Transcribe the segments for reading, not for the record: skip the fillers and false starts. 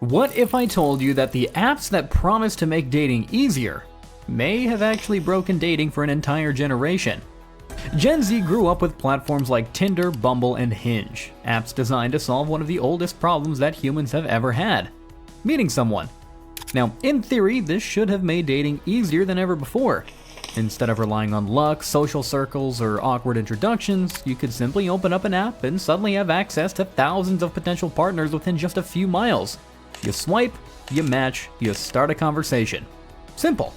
What if I told you that the apps that promise to make dating easier may have actually broken dating for an entire generation? Gen Z grew up with platforms like Tinder, Bumble, and Hinge, apps designed to solve one of the oldest problems that humans have ever had: meeting someone. Now, in theory, this should have made dating easier than ever before. Instead of relying on luck, social circles, or awkward introductions, you could simply open up an app and suddenly have access to thousands of potential partners within just a few miles. You swipe, you match, you start a conversation. Simple.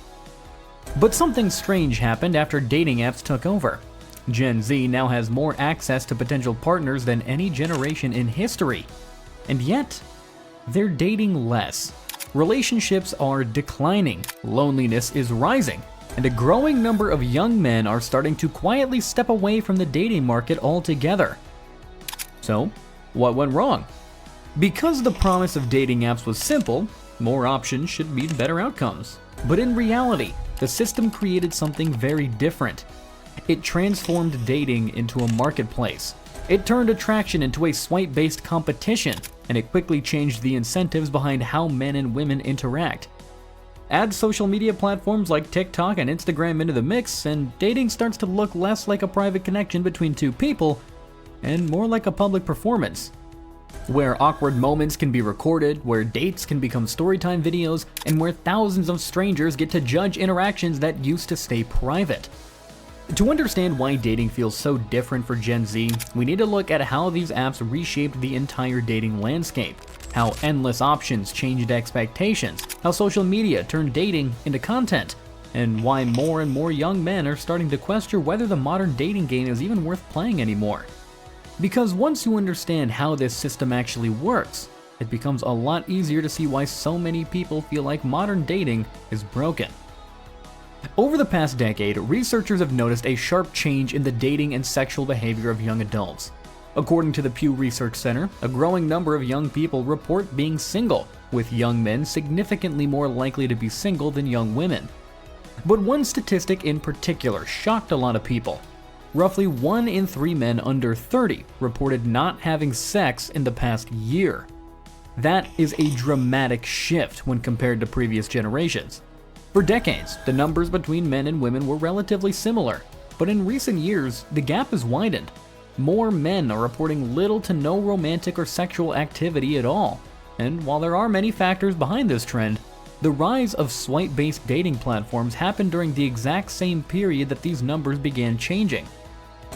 But something strange happened after dating apps took over. Gen Z now has more access to potential partners than any generation in history. And yet, they're dating less. Relationships are declining, loneliness is rising, and a growing number of young men are starting to quietly step away from the dating market altogether. So, what went wrong? Because the promise of dating apps was simple, more options should mean better outcomes. But in reality, the system created something very different. It transformed dating into a marketplace. It turned attraction into a swipe-based competition, and it quickly changed the incentives behind how men and women interact. Add social media platforms like TikTok and Instagram into the mix, and dating starts to look less like a private connection between two people and more like a public performance, where awkward moments can be recorded, where dates can become storytime videos, and where thousands of strangers get to judge interactions that used to stay private. To understand why dating feels so different for Gen Z, we need to look at how these apps reshaped the entire dating landscape, how endless options changed expectations, how social media turned dating into content, and why more and more young men are starting to question whether the modern dating game is even worth playing anymore. Because once you understand how this system actually works, it becomes a lot easier to see why so many people feel like modern dating is broken. Over the past decade, researchers have noticed a sharp change in the dating and sexual behavior of young adults. According to the Pew Research Center, a growing number of young people report being single, with young men significantly more likely to be single than young women. But one statistic in particular shocked a lot of people. Roughly 1 in 3 men under 30 reported not having sex in the past year. That is a dramatic shift when compared to previous generations. For decades, the numbers between men and women were relatively similar, but in recent years, the gap has widened. More men are reporting little to no romantic or sexual activity at all. And while there are many factors behind this trend, the rise of swipe-based dating platforms happened during the exact same period that these numbers began changing.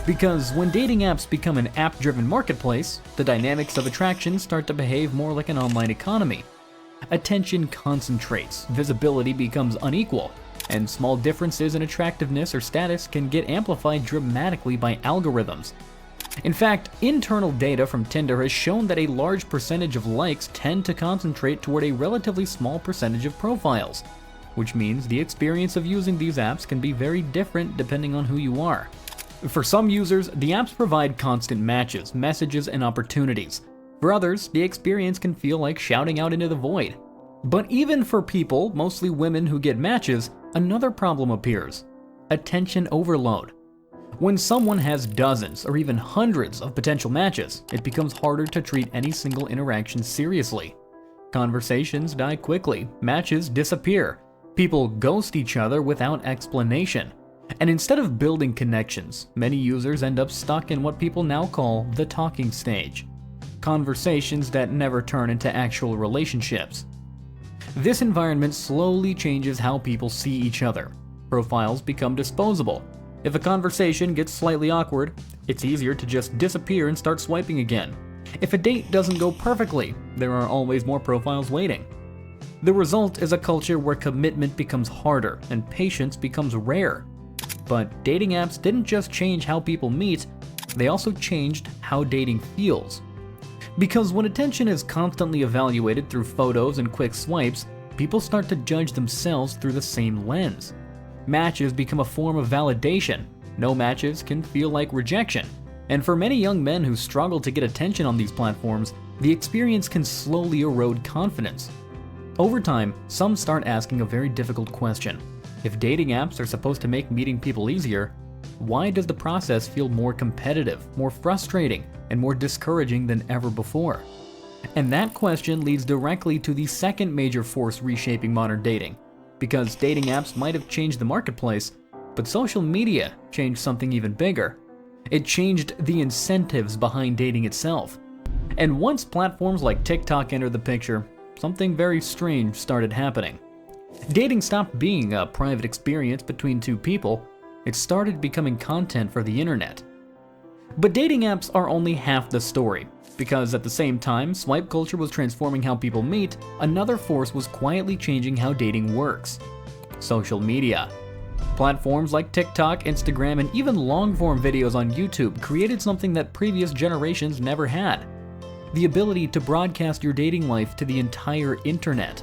Because when dating apps become an app-driven marketplace, the dynamics of attraction start to behave more like an online economy. Attention concentrates, visibility becomes unequal, and small differences in attractiveness or status can get amplified dramatically by algorithms. In fact, internal data from Tinder has shown that a large percentage of likes tend to concentrate toward a relatively small percentage of profiles, which means the experience of using these apps can be very different depending on who you are. For some users, the apps provide constant matches, messages, and opportunities. For others, the experience can feel like shouting out into the void. But even for people, mostly women who get matches, another problem appears: attention overload. When someone has dozens or even hundreds of potential matches, it becomes harder to treat any single interaction seriously. Conversations die quickly, matches disappear, people ghost each other without explanation. And instead of building connections, many users end up stuck in what people now call the talking stage. Conversations that never turn into actual relationships. This environment slowly changes how people see each other. Profiles become disposable. If a conversation gets slightly awkward, it's easier to just disappear and start swiping again. If a date doesn't go perfectly, there are always more profiles waiting. The result is a culture where commitment becomes harder and patience becomes rare. But dating apps didn't just change how people meet, they also changed how dating feels. Because when attention is constantly evaluated through photos and quick swipes, people start to judge themselves through the same lens. Matches become a form of validation. No matches can feel like rejection. And for many young men who struggle to get attention on these platforms, the experience can slowly erode confidence. Over time, some start asking a very difficult question. If dating apps are supposed to make meeting people easier, why does the process feel more competitive, more frustrating, and more discouraging than ever before? And that question leads directly to the second major force reshaping modern dating. Because dating apps might have changed the marketplace, but social media changed something even bigger. It changed the incentives behind dating itself. And once platforms like TikTok entered the picture, something very strange started happening. Dating stopped being a private experience between two people. It started becoming content for the internet. But dating apps are only half the story, because at the same time swipe culture was transforming how people meet, another force was quietly changing how dating works: social media. Platforms like TikTok, Instagram, and even long-form videos on YouTube created something that previous generations never had: the ability to broadcast your dating life to the entire internet.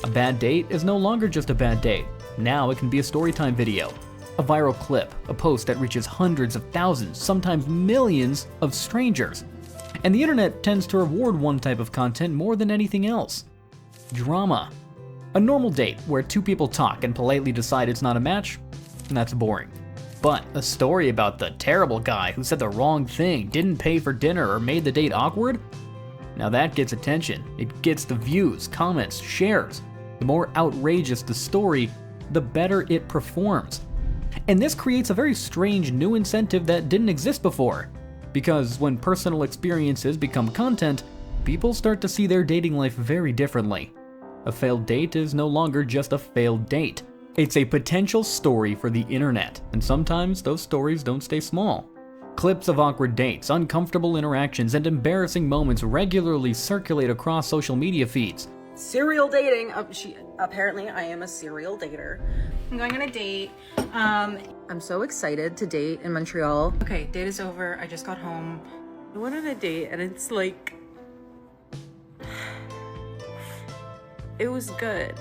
A bad date is no longer just a bad date. Now it can be a storytime video, a viral clip, a post that reaches hundreds of thousands, sometimes millions of strangers. And the internet tends to reward one type of content more than anything else: drama. A normal date where two people talk and politely decide it's not a match, that's boring. But a story about the terrible guy who said the wrong thing, didn't pay for dinner, or made the date awkward, now that gets attention. It gets the views, comments, shares. The more outrageous the story, the better it performs. And this creates a very strange new incentive that didn't exist before. Because when personal experiences become content, people start to see their dating life very differently. A failed date is no longer just a failed date. It's a potential story for the internet, and sometimes those stories don't stay small. Clips of awkward dates, uncomfortable interactions, and embarrassing moments regularly circulate across social media feeds. Serial dating. Apparently I am a serial dater. I'm going on a date. I'm so excited to date in Montreal. Okay, date is over. I just got home. I went on a date and it's like, it was good.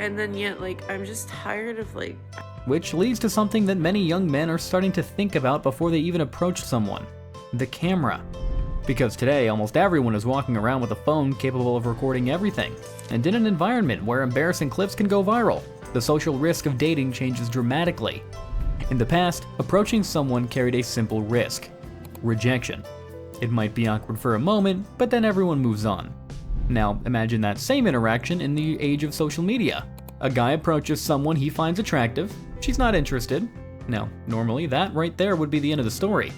And then yet, like, I'm just tired of like... Which leads to something that many young men are starting to think about before they even approach someone: the camera. Because today, almost everyone is walking around with a phone capable of recording everything. And in an environment where embarrassing clips can go viral, the social risk of dating changes dramatically. In the past, approaching someone carried a simple risk: rejection. It might be awkward for a moment, but then everyone moves on. Now, imagine that same interaction in the age of social media. A guy approaches someone he finds attractive. She's not interested. Now, normally that right there would be the end of the story.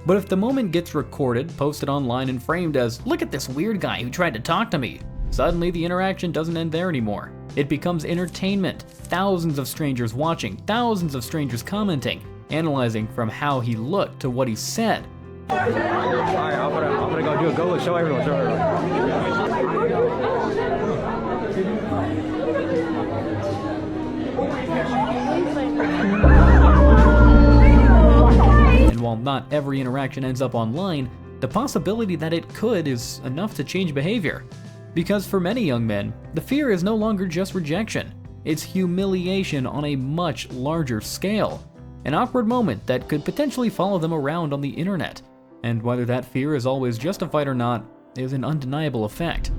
But if the moment gets recorded, posted online, and framed as, "Look at this weird guy who tried to talk to me," suddenly the interaction doesn't end there anymore. It becomes entertainment. Thousands of strangers watching, thousands of strangers commenting, analyzing from how he looked to what he said. Alright, I'm gonna go do a go. Show everyone. And while not every interaction ends up online, the possibility that it could is enough to change behavior. Because for many young men, the fear is no longer just rejection. It's humiliation on a much larger scale. An awkward moment that could potentially follow them around on the internet. And whether that fear is always justified or not is an undeniable effect.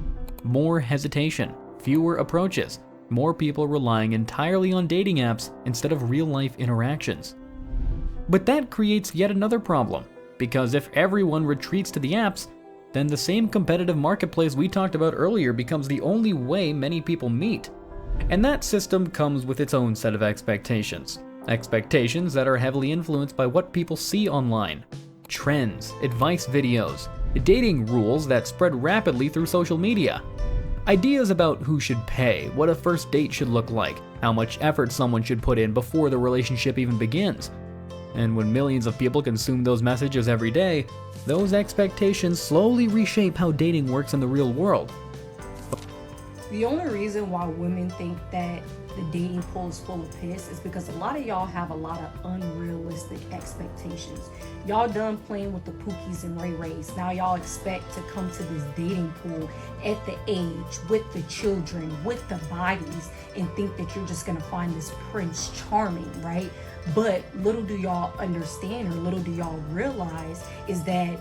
More hesitation, fewer approaches, more people relying entirely on dating apps instead of real-life interactions. But that creates yet another problem, because if everyone retreats to the apps, then the same competitive marketplace we talked about earlier becomes the only way many people meet. And that system comes with its own set of expectations. Expectations that are heavily influenced by what people see online. Trends, advice videos, dating rules that spread rapidly through social media. Ideas about who should pay, what a first date should look like, how much effort someone should put in before the relationship even begins. And when millions of people consume those messages every day, those expectations slowly reshape how dating works in the real world. The only reason why women think that the dating pool is full of piss is because a lot of y'all have a lot of unrealistic expectations. Y'all done playing with the Pookies and Ray Rays. Now y'all expect to come to this dating pool at the age, with the children, with the bodies, and think that you're just gonna find this Prince Charming, right? But little do y'all understand, or little do y'all realize, is that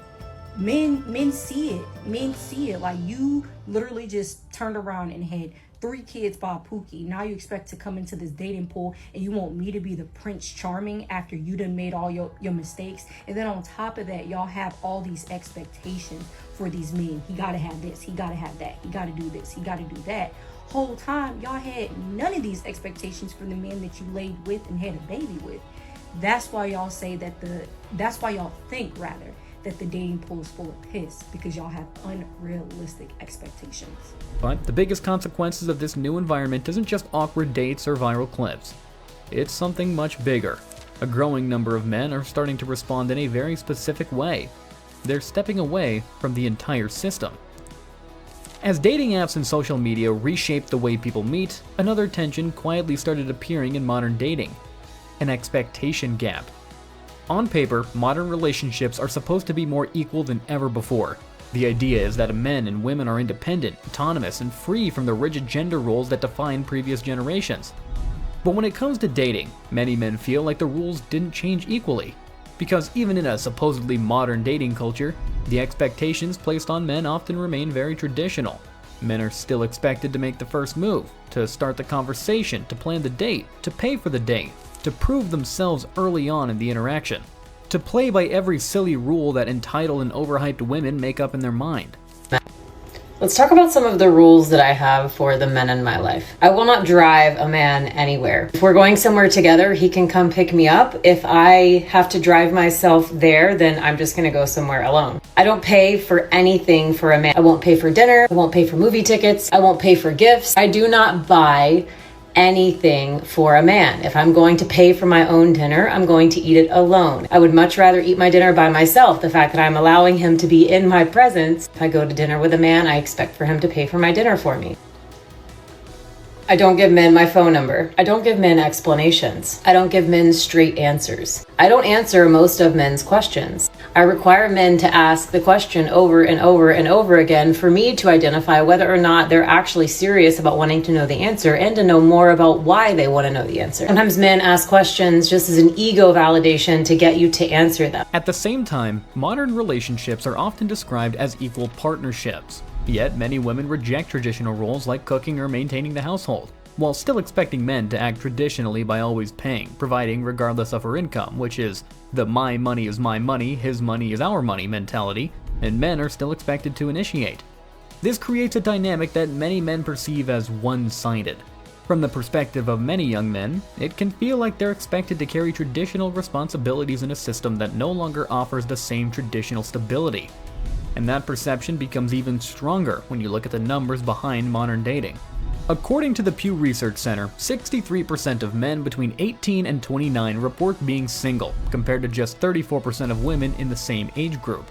Men see it. Men see it. Like, you literally just turned around and had 3 kids by a Pookie. Now you expect to come into this dating pool and you want me to be the Prince Charming after you done made all your mistakes. And then on top of that, y'all have all these expectations for these men. He gotta have this, he gotta have that, he gotta do this, he gotta do that. Whole time y'all had none of these expectations for the men that you laid with and had a baby with. That's why y'all say that that's why y'all think rather that the dating pool is full of piss, because y'all have unrealistic expectations. But the biggest consequences of this new environment isn't just awkward dates or viral clips. It's something much bigger. A growing number of men are starting to respond in a very specific way. They're stepping away from the entire system. As dating apps and social media reshaped the way people meet, another tension quietly started appearing in modern dating: an expectation gap. On paper, modern relationships are supposed to be more equal than ever before. The idea is that men and women are independent, autonomous, and free from the rigid gender roles that defined previous generations. But when it comes to dating, many men feel like the rules didn't change equally. Because even in a supposedly modern dating culture, the expectations placed on men often remain very traditional. Men are still expected to make the first move, to start the conversation, to plan the date, to pay for the date, to prove themselves early on in the interaction, to play by every silly rule that entitled and overhyped women make up in their mind. Let's talk about some of the rules that I have for the men in my life. I will not drive a man anywhere. If we're going somewhere together, he can come pick me up. If I have to drive myself there, then I'm just gonna go somewhere alone. I don't pay for anything for a man. I won't pay for dinner. I won't pay for movie tickets. I won't pay for gifts. I do not buy anything for a man. If I'm going to pay for my own dinner, I'm going to eat it alone. I would much rather eat my dinner by myself. The fact that I'm allowing him to be in my presence. If I go to dinner with a man, I expect for him to pay for my dinner for me. I don't give men my phone number. I don't give men explanations. I don't give men straight answers. I don't answer most of men's questions. I require men to ask the question over and over and over again for me to identify whether or not they're actually serious about wanting to know the answer and to know more about why they want to know the answer. Sometimes men ask questions just as an ego validation to get you to answer them. At the same time, modern relationships are often described as equal partnerships. Yet many women reject traditional roles like cooking or maintaining the household, while still expecting men to act traditionally by always paying, providing regardless of her income, which is the my money is my money, his money is our money mentality, and men are still expected to initiate. This creates a dynamic that many men perceive as one-sided. From the perspective of many young men, it can feel like they're expected to carry traditional responsibilities in a system that no longer offers the same traditional stability. And that perception becomes even stronger when you look at the numbers behind modern dating. According to the Pew Research Center, 63% of men between 18 and 29 report being single, compared to just 34% of women in the same age group.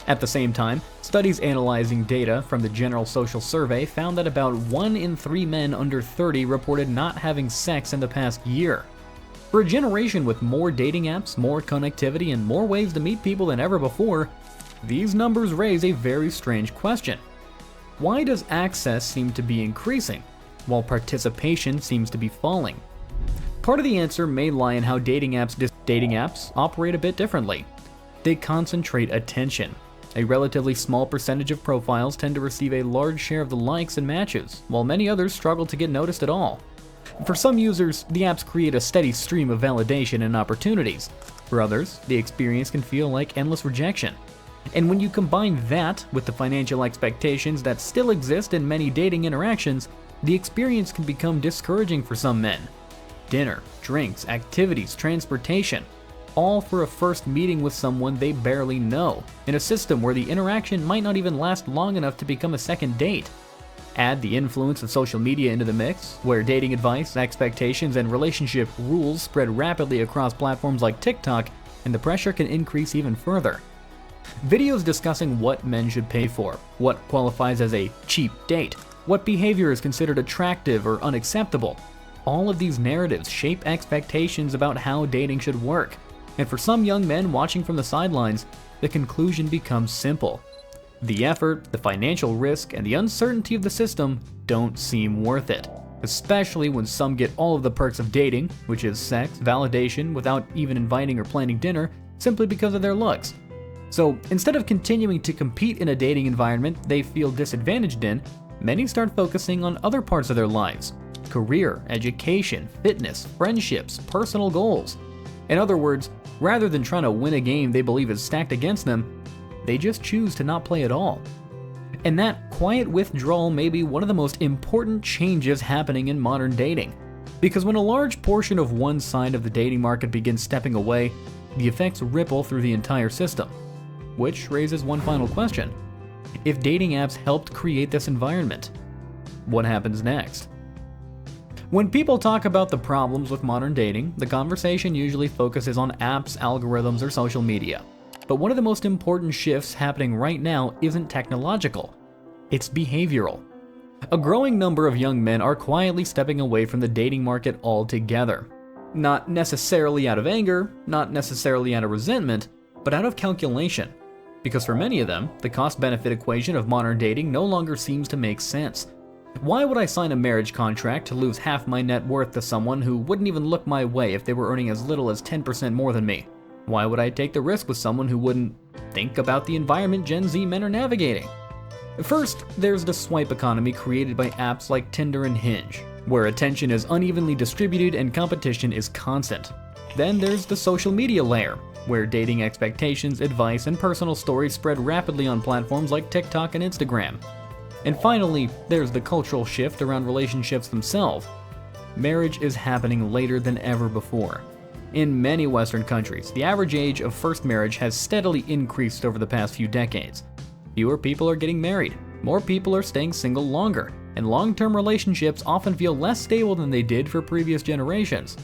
At the same time, studies analyzing data from the General Social Survey found that about 1 in 3 men under 30 reported not having sex in the past year. For a generation with more dating apps, more connectivity, and more ways to meet people than ever before, these numbers raise a very strange question. Why does access seem to be increasing, while participation seems to be falling? Part of the answer may lie in how dating apps operate a bit differently. They concentrate attention. A relatively small percentage of profiles tend to receive a large share of the likes and matches, while many others struggle to get noticed at all. For some users, the apps create a steady stream of validation and opportunities. For others, the experience can feel like endless rejection. And when you combine that with the financial expectations that still exist in many dating interactions, the experience can become discouraging for some men. Dinner, drinks, activities, transportation, all for a first meeting with someone they barely know, in a system where the interaction might not even last long enough to become a second date. Add the influence of social media into the mix, where dating advice, expectations, and relationship rules spread rapidly across platforms like TikTok, and the pressure can increase even further. Videos discussing what men should pay for, what qualifies as a cheap date, what behavior is considered attractive or unacceptable. All of these narratives shape expectations about how dating should work. And for some young men watching from the sidelines, the conclusion becomes simple. The effort, the financial risk, and the uncertainty of the system don't seem worth it. Especially when some get all of the perks of dating, which is sex, validation, without even inviting or planning dinner, simply because of their looks. So instead of continuing to compete in a dating environment they feel disadvantaged in, many start focusing on other parts of their lives: career, education, fitness, friendships, personal goals. In other words, rather than trying to win a game they believe is stacked against them, they just choose to not play at all. And that quiet withdrawal may be one of the most important changes happening in modern dating. Because when a large portion of one side of the dating market begins stepping away, the effects ripple through the entire system. Which raises one final question. If dating apps helped create this environment, what happens next? When people talk about the problems with modern dating, the conversation usually focuses on apps, algorithms, or social media. But one of the most important shifts happening right now isn't technological, it's behavioral. A growing number of young men are quietly stepping away from the dating market altogether. Not necessarily out of anger, not necessarily out of resentment, but out of calculation. Because for many of them, the cost-benefit equation of modern dating no longer seems to make sense. Why would I sign a marriage contract to lose half my net worth to someone who wouldn't even look my way if they were earning as little as 10% more than me? Why would I take the risk with someone who wouldn't think about the environment Gen Z men are navigating? First, there's the swipe economy created by apps like Tinder and Hinge, where attention is unevenly distributed and competition is constant. Then there's the social media layer, where dating expectations, advice, and personal stories spread rapidly on platforms like TikTok and Instagram. And finally, there's the cultural shift around relationships themselves. Marriage is happening later than ever before. In many Western countries, the average age of first marriage has steadily increased over the past few decades. Fewer people are getting married, more people are staying single longer, and long-term relationships often feel less stable than they did for previous generations.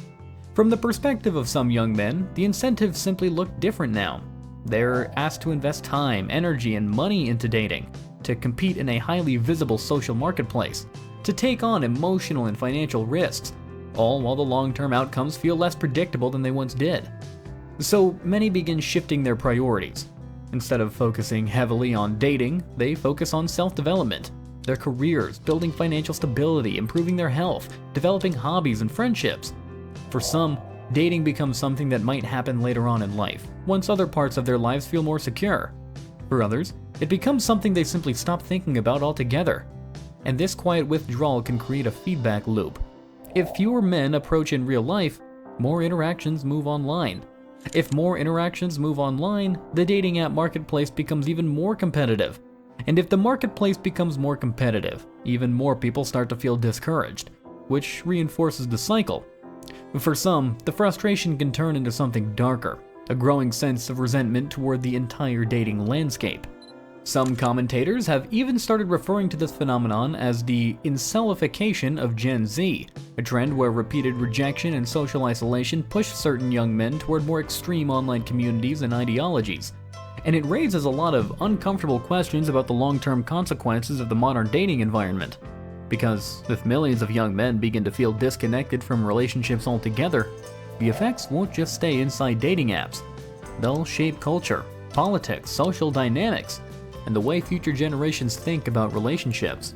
From the perspective of some young men, the incentives simply look different now. They're asked to invest time, energy, and money into dating, to compete in a highly visible social marketplace, to take on emotional and financial risks, all while the long-term outcomes feel less predictable than they once did. So many begin shifting their priorities. Instead of focusing heavily on dating, they focus on self-development, their careers, building financial stability, improving their health, developing hobbies and friendships. For some, dating becomes something that might happen later on in life, once other parts of their lives feel more secure. For others, it becomes something they simply stop thinking about altogether. And this quiet withdrawal can create a feedback loop. If fewer men approach in real life, more interactions move online. If more interactions move online, the dating app marketplace becomes even more competitive. And if the marketplace becomes more competitive, even more people start to feel discouraged, which reinforces the cycle. For some, the frustration can turn into something darker, a growing sense of resentment toward the entire dating landscape. Some commentators have even started referring to this phenomenon as the incelification of Gen Z, a trend where repeated rejection and social isolation push certain young men toward more extreme online communities and ideologies. And it raises a lot of uncomfortable questions about the long-term consequences of the modern dating environment. Because if millions of young men begin to feel disconnected from relationships altogether, the effects won't just stay inside dating apps. They'll shape culture, politics, social dynamics, and the way future generations think about relationships.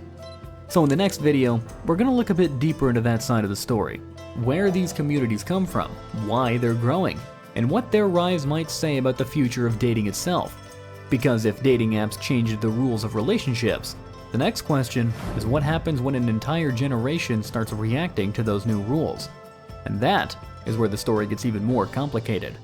So in the next video, we're going to look a bit deeper into that side of the story. Where these communities come from, why they're growing, and what their rise might say about the future of dating itself. Because if dating apps changed the rules of relationships, the next question is what happens when an entire generation starts reacting to those new rules? And that is where the story gets even more complicated.